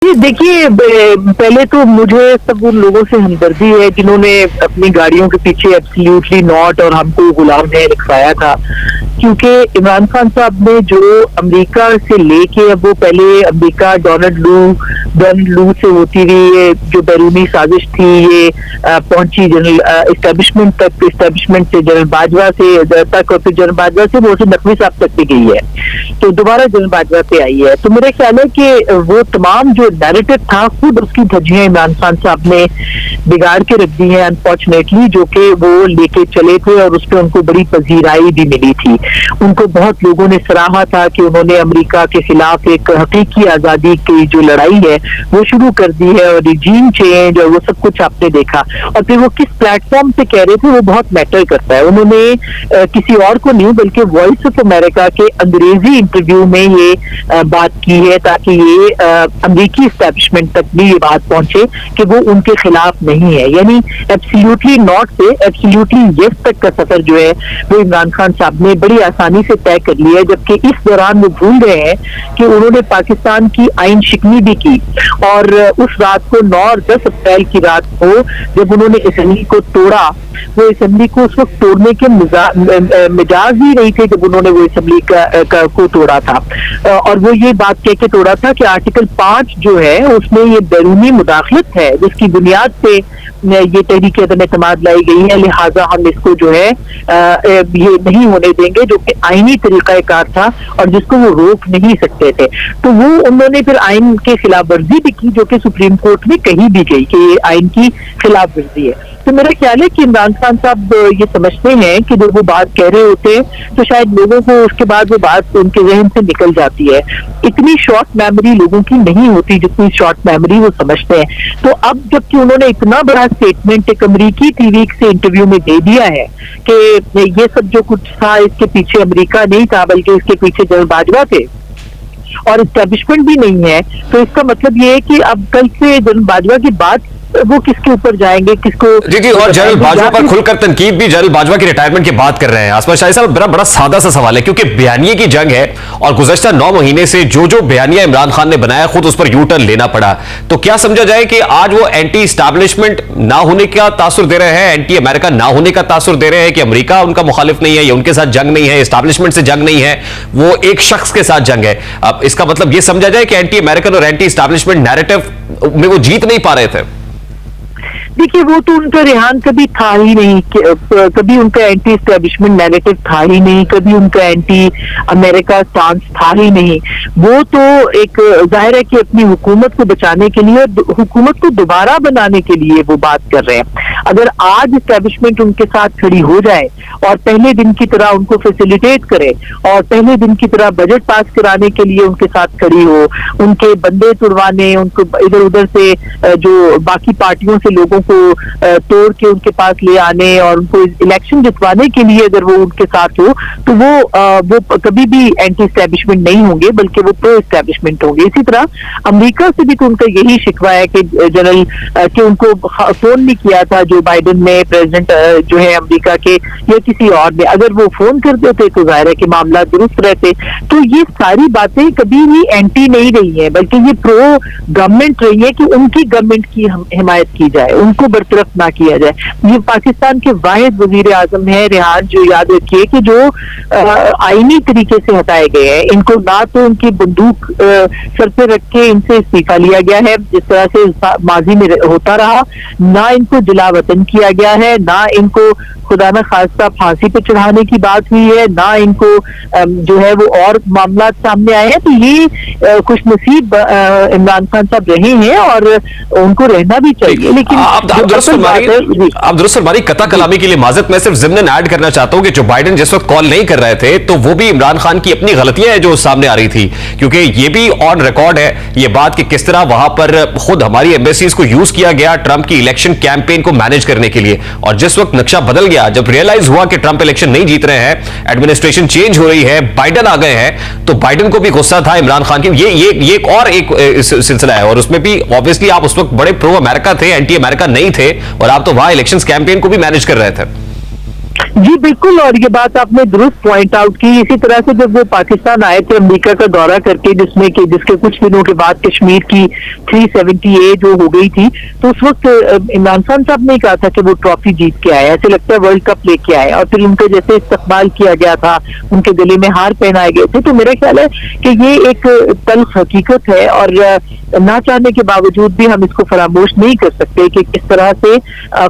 देखिए, पहले तो मुझे सब उन लोगों से हमदर्दी है जिन्होंने अपनी गाड़ियों के पीछे एब्सोल्युटली नॉट और हमको गुलाम ने लिखवाया था, क्योंकि इमरान खान साहब ने जो अमेरिका से लेके अब वो पहले अमेरिका डोनाल्ड लू से होती हुई ये जो बैरूनी साजिश थी ये पहुंची जनरल इस्टेब्लिशमेंट तक, इस्टेब्लिशमेंट से जनरल बाजवा से तक और फिर जनरल बाजवा से वो नकवी साहब तक भी गई है, तो दोबारा जनरल बाजवा पे आई है। तो मेरा ख्याल है कि वो तमाम जो नैरेटिव था खुद उसकी धज्जियां इमरान खान साहब ने बिगाड़ के रख दी है अनफॉर्चुनेटली, जो कि वो लेके चले थे और उस पर उनको बड़ी पजीराई भी मिली थी। उनको बहुत लोगों ने सराहा था कि उन्होंने अमेरिका के खिलाफ एक हकीकी आजादी की जो लड़ाई है वो शुरू कर दी है और रिजीम चेंज और वो सब कुछ आपने देखा। और फिर वो किस प्लेटफॉर्म पे कह रहे थे वो बहुत मैटर करता है। उन्होंने किसी और को नहीं बल्कि वॉइस ऑफ अमेरिका के अंग्रेजी इंटरव्यू में ये बात की है ताकि ये अमेरिकी एस्टैब्लिशमेंट तक भी ये बात पहुंचे कि वो उनके खिलाफ नहीं है, यानी एब्सोल्युटली नॉट से एब्सोल्युटली यस तक का सफर जो है वो इमरान खान साहब ने बड़ी आसानी से तय कर लिया है। जबकि इस दौरान वो भूल गए हैं कि उन्होंने पाकिस्तान की आइन शिकनी भी की और उस रात को 9 और 10 अप्रैल की रात को जब उन्होंने असेंबली को तोड़ा, वो असेंबली को उस वक्त तोड़ने के मिजाज ही नहीं थे जब उन्होंने वो असेंबली को तोड़ा था। और वो ये बात कह के तोड़ा था कि आर्टिकल 5 जो है उसमें ये बैरूनी मुदाखलत है जिसकी बुनियाद पे ये तहरीक अदम एतमाद लाई गई है, लिहाजा हम इसको जो है ये नहीं होने देंगे, जो कि आईनी तरीकाकार था और जिसको वो रोक नहीं सकते थे। तो वो उन्होंने फिर आइन के खिलाफ वर्जी भी की जो कि सुप्रीम कोर्ट में कही भी गई कि ये आइन की खिलाफ वर्जी है। तो मेरा ख्याल है कि इमरान खान साहब ये समझते हैं कि जब वो बात कह रहे होते हैं तो शायद लोगों को उसके बाद वो बात उनके जहन से निकल जाती है। इतनी शॉर्ट मेमोरी लोगों की नहीं होती जितनी शॉर्ट मेमोरी वो समझते हैं। तो अब जबकि उन्होंने इतना बड़ा स्टेटमेंट एक अमेरिकी टीवी से इंटरव्यू में दे दिया है कि ये सब जो कुछ था इसके पीछे अमेरिका नहीं था बल्कि इसके पीछे जनरल बाजवा थे और एस्टैब्लिशमेंट भी नहीं है, तो इसका मतलब ये है कि अब कल से जनरल बाजवा की बात वो किसके ऊपर जाएंगे, किसको जी और जनरल बाजवा पर खुलकर तनकीद भी जनरल बाजवा की रिटायरमेंट की बात कर रहे हैं। आसमा शाही साहब बड़ा सादा सा सवाल है क्योंकि बयानिए की जंग है और गुज़श्ता 9 महीने से जो बयानिया इमरान खान ने बनाया खुद उस पर यू टर्न लेना पड़ा। तो क्या समझा जाए कि आज वो एंटी एस्टैब्लिशमेंट ना होने का तासुर दे रहे हैं, एंटी अमेरिका ना होने का तासुर दे रहे हैं कि अमेरिका उनका मुखालिफ नहीं है या उनके साथ जंग नहीं है, एस्टैब्लिशमेंट से जंग नहीं है, वो एक शख्स के साथ जंग है। अब इसका मतलब यह समझा जाए कि एंटी अमेरिकन और एंटी एस्टैब्लिशमेंट नैरेटिव में वो जीत नहीं पा रहे थे। देखिए, वो तो उनका रेहान कभी था ही नहीं, कभी उनका एंटी एस्टैब्लिशमेंट नैरेटिव था ही नहीं, कभी उनका एंटी अमेरिका स्टांस था ही नहीं। वो तो एक जाहिर है कि अपनी हुकूमत को बचाने के लिए, हुकूमत को दोबारा बनाने के लिए वो बात कर रहे हैं। अगर आज एस्टैब्लिशमेंट उनके साथ खड़ी हो जाए और पहले दिन की तरह उनको फैसिलिटेट करे और पहले दिन की तरह बजट पास कराने के लिए उनके साथ खड़ी हो, उनके बंदे तुड़वाने, उनको इधर उधर से जो बाकी पार्टियों से लोगों को तोड़ के उनके पास ले आने और उनको इलेक्शन जितवाने के लिए अगर वो उनके साथ हो तो वो कभी भी एंटी एस्टैब्लिशमेंट नहीं होंगे बल्कि वो प्रो एस्टैब्लिशमेंट होंगे। इसी तरह अमेरिका से भी तो उनका यही शिकवा है कि जनरल कि उनको फोन नहीं किया था जो बाइडेन ने, प्रेसिडेंट जो है अमेरिका के या किसी और ने, अगर वो फोन कर देते तो जाहिर है कि मामला दुरुस्त रहते। तो ये सारी बातें कभी भी एंटी नहीं रही है बल्कि ये प्रो गवर्नमेंट रही है कि उनकी गवर्नमेंट की हिमायत की जाए, उनको बरतरफ ना किया जाए। ये पाकिस्तान के वाहिद वजीर आजम है रेहान, जो याद रखिए कि जो आईनी तरीके से हटाए गए हैं। इनको ना तो उनकी बंदूक सर पे रख के इनसे इस्तीफा लिया गया है जिस तरह से माजी में होता रहा, ना इनको जिला वतन किया गया है, ना इनको खुदा न खास्ता फांसी पे चढ़ाने की बात हुई है, ना इनको जो है वो और मामला सामने आए हैं। तो ये खुश नसीब इमरान खान साहब रहे हैं और उनको रहना भी चाहिए। लेकिन आप दुरुस्त फरमाई, कता कलामी के लिए माजरत, मैं सिर्फ ज़िम्नन ऐड करना चाहता हूं कि जो बाइडेन जिस वक्त कॉल नहीं कर रहे थे तो वो भी इमरान खान की अपनी गलतियां हैं जो सामने आ रही थी, क्योंकि ये भी ऑन रिकॉर्ड है ये बात कि किस तरह वहां पर खुद हमारी एम्बेसीज को यूज किया गया ट्रंप की इलेक्शन कैंपेन को मैनेज करने के लिए। और जिस वक्त नक्शा बदल गया, जब रियलाइज हुआ कि ट्रंप इलेक्शन नहीं जीत रहे हैं, एडमिनिस्ट्रेशन चेंज हो रही है, बाइडेन आ गए हैं, तो बाइडेन को भी गुस्सा था इमरान खान की। ये एक सिलसिला है और उसमें भी ऑब्वियसली आप उस वक्त बड़े प्रो अमेरिका थे, एंटी अमेरिका नहीं थे और आप तो वहां इलेक्शंस कैंपेन को भी मैनेज कर रहे थे। जी बिल्कुल, और ये बात आपने दुरुस्त पॉइंट आउट की। इसी तरह से जब वो पाकिस्तान आए थे अमेरिका का दौरा करके, जिसके कुछ दिनों के बाद कश्मीर की 370A जो हो गई थी, तो उस वक्त इमरान खान साहब ने कहा था कि वो ट्रॉफी जीत के आए, ऐसे लगता है वर्ल्ड कप लेके आए, और फिर उनका जैसे इस्तकबाल किया गया था, उनके गले में हार पहनाए गए थे। तो मेरा ख्याल है कि ये एक तल्ख हकीकत है, और ना चाहने के बावजूद भी हम इसको फरामोश नहीं कर सकते कि किस तरह से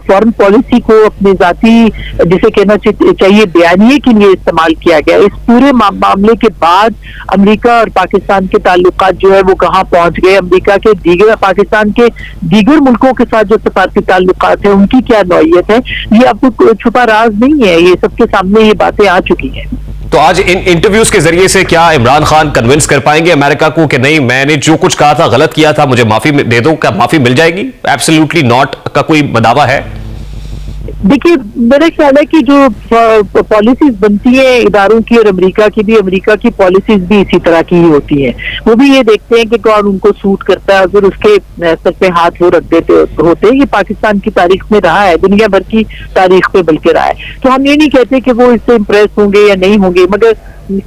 फॉरेन पॉलिसी को अपनी जाती, जिसे कहना चाहिए, बयानिए के लिए इस्तेमाल किया गया। इस पूरे मामले के बाद अमेरिका और पाकिस्तान के ताल्लुकात जो है वो कहाँ पहुंच गए, अमेरिका के पाकिस्तान के दीगर मुल्कों के साथ जो सफारती ताल्लुकात है उनकी क्या नौइयत है, ये अब कोई छुपा राज नहीं है, ये सबके सामने ये बातें आ चुकी हैं। तो आज इन इंटरव्यूज के जरिए से क्या इमरान खान कन्विंस कर पाएंगे अमेरिका को कि नहीं, मैंने जो कुछ कहा था गलत किया था, मुझे माफी दे दो? क्या माफी मिल जाएगी? एब्सोल्युटली नॉट का कोई दावा है? देखिए, मेरा ख्याल है कि जो पॉलिसीज बनती है इदारों की, और अमेरिका की पॉलिसीज भी इसी तरह की ही होती हैं। वो भी ये देखते हैं कि कौन उनको सूट करता है, और फिर उसके सर पे हाथ वो रख देते होते हैं। ये पाकिस्तान की तारीख में रहा है, दुनिया भर की तारीख में बल्कि रहा है। तो हम ये नहीं कहते कि वो इससे इम्प्रेस होंगे या नहीं होंगे, मगर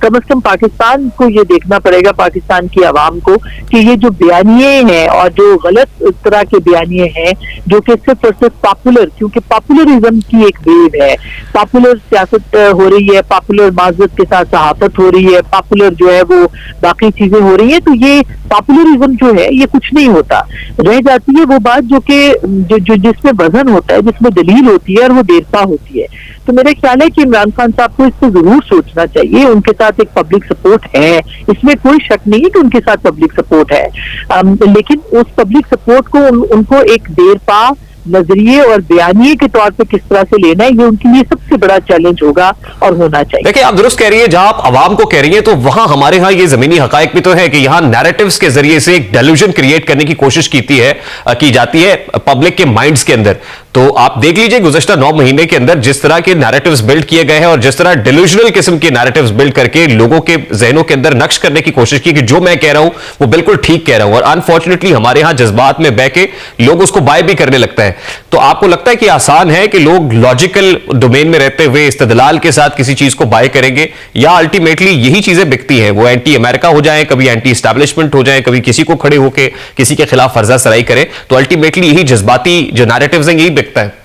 कम से कम पाकिस्तान को ये देखना पड़ेगा, पाकिस्तान की आवाम को, कि ये जो बयानिए हैं और जो गलत तरह के बयानिए हैं, जो कि सिर्फ और सिर्फ पॉपुलर, क्योंकि पॉपुलरिज्म की एक वेव है, पॉपुलर सियासत हो रही है, पॉपुलर माजरत के साथ सहाफत हो रही है, पॉपुलर जो है वो बाकी चीजें हो रही है, तो ये पॉपुलरिज्म जो है ये कुछ नहीं होता। रह जाती है वो बात जो कि जिसमें वजन होता है, जिसमें दलील होती है, और वो देरपा होती है। तो मेरा ख्याल है कि इमरान खान साहब को इस पर जरूर सोचना चाहिए। उनके साथ एक पब्लिक सपोर्ट है, इसमें कोई शक नहीं है कि उनके साथ पब्लिक सपोर्ट है, लेकिन उस पब्लिक सपोर्ट को उनको एक देरपा नजरिए और बयानिए के तौर पे किस तरह से लेना है, ये उनके लिए सबसे बड़ा चैलेंज होगा और होना चाहिए। देखिए, आप दुरुस्त कह रही है, जहां आप आवाम को कह रही है, तो वहां हमारे यहाँ ये जमीनी हकायक भी तो है कि यहाँ नैरेटिव्स के जरिए से एक डेल्यूजन क्रिएट करने की कोशिश की जाती है पब्लिक के माइंड्स के अंदर। तो आप देख लीजिए गुज़श्ता 9 महीने के अंदर जिस तरह के नैरेटिव्स बिल्ड किए गए हैं, और जिस तरह डिल्यूजनल किस्म के नैरेटिव्स बिल्ड करके लोगों के जहनों के अंदर नक्श करने की कोशिश की कि जो मैं कह रहा हूं वो बिल्कुल ठीक कह रहा हूं, और अनफॉर्चुनेटली हमारे यहां जज्बात में बह के लोग उसको बाय भी करने लगता है। तो आपको लगता है कि आसान है कि लोग लॉजिकल डोमेन में रहते हुए इस्तदलाल के साथ किसी चीज को बाय करेंगे, या अल्टीमेटली यही चीजें बिकती हैं, वो एंटी अमेरिका हो जाए, कभी एंटी एस्टैब्लिशमेंट हो जाए, कभी किसी को खड़े होकर किसी के खिलाफ फर्जा सराई करें, तो अल्टीमेटली यही जज्बाती जो नैरेटिव्स हैं यही बिकता है?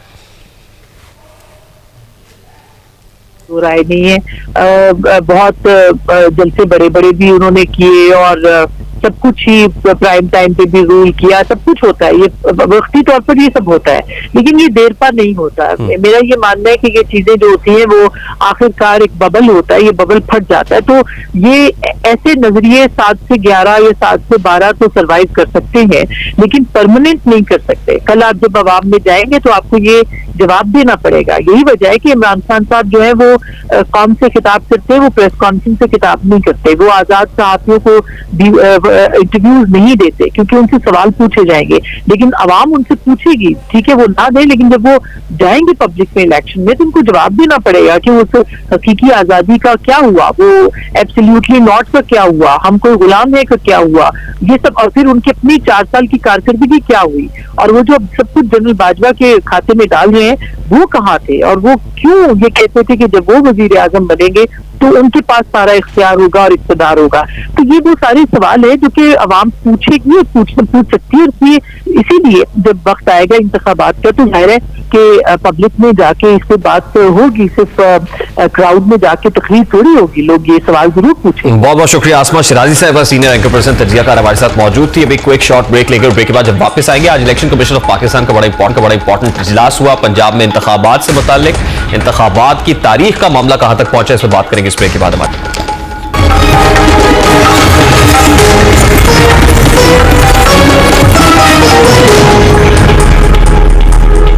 राय नहीं है। बहुत जलसे बड़े बड़े भी उन्होंने किए, और सब कुछ ही प्राइम टाइम पे भी रूल किया, सब कुछ होता है, ये वक्ती तौर पर ये सब होता है, लेकिन ये देर पर नहीं होता। मेरा ये मानना है कि ये चीजें जो होती हैं वो आखिरकार एक बबल होता है, ये बबल फट जाता है। तो ये ऐसे नजरिए 7 से 11 या 7 से 12 तो सरवाइव कर सकते हैं, लेकिन परमानेंट नहीं कर सकते। कल आप जब अवाम में जाएंगे तो आपको ये जवाब देना पड़ेगा। यही वजह है कि इमरान खान साहब जो है वो कौम से खिताब करते हैं, वो प्रेस कॉन्फ्रेंस से खिताब नहीं करते, वो आजाद सहाफियों को इंटरव्यूज नहीं देते, क्योंकि उनसे सवाल पूछे जाएंगे, लेकिन अवाम उनसे पूछेगी, ठीक है वो ना दे, लेकिन जब वो जाएंगे पब्लिक में इलेक्शन में तो उनको जवाब देना पड़ेगा कि उस हकीकी आजादी का क्या हुआ, वो एब्सोल्युटली नॉट का क्या हुआ, हम कोई गुलाम है का क्या हुआ, ये सब, और फिर उनकी अपनी 4 साल की कारकर्दगी क्या हुई, और वो जो सब कुछ जनरल बाजवा के खाते में डाल रहे हैं वो कहाँ थे, और वो क्यों ये कहते थे कि जब वो वजीर आजम बनेंगे तो उनके पास सारा इख्तियार होगा और इख्तिदार होगा। तो ये वो सारे सवाल है जो कि अवाम पूछेगी और पूछ सकती है, और इसीलिए जब वक्त आएगा इंतखाबात का तो जाहिर है कि पब्लिक में जाके इस पे बात होगी, सिर्फ क्राउड में जाके तकरीर थोड़ी होगी, लोग ये सवाल जरूर पूछेंगे। बहुत बहुत शुक्रिया आसमा शिराजी साहब, सीनियर एंकर पर्सन तजियाकार हमारे साथ मौजूद थी। अभी क्विक शॉर्ट ब्रेक लेकर, ब्रेक के बाद जब वापस आएंगे, आज इलेक्शन कमीशन ऑफ पाकिस्तान का बड़ा इंपॉर्टेंट इजलास हुआ पंजाब में इंतखाबात से मुताल्लिक। इंतखाबात की तारीख का मामला कहां तक पहुंचा, इस पर बात करेंगे इस ब्रेक के बाद हमारे।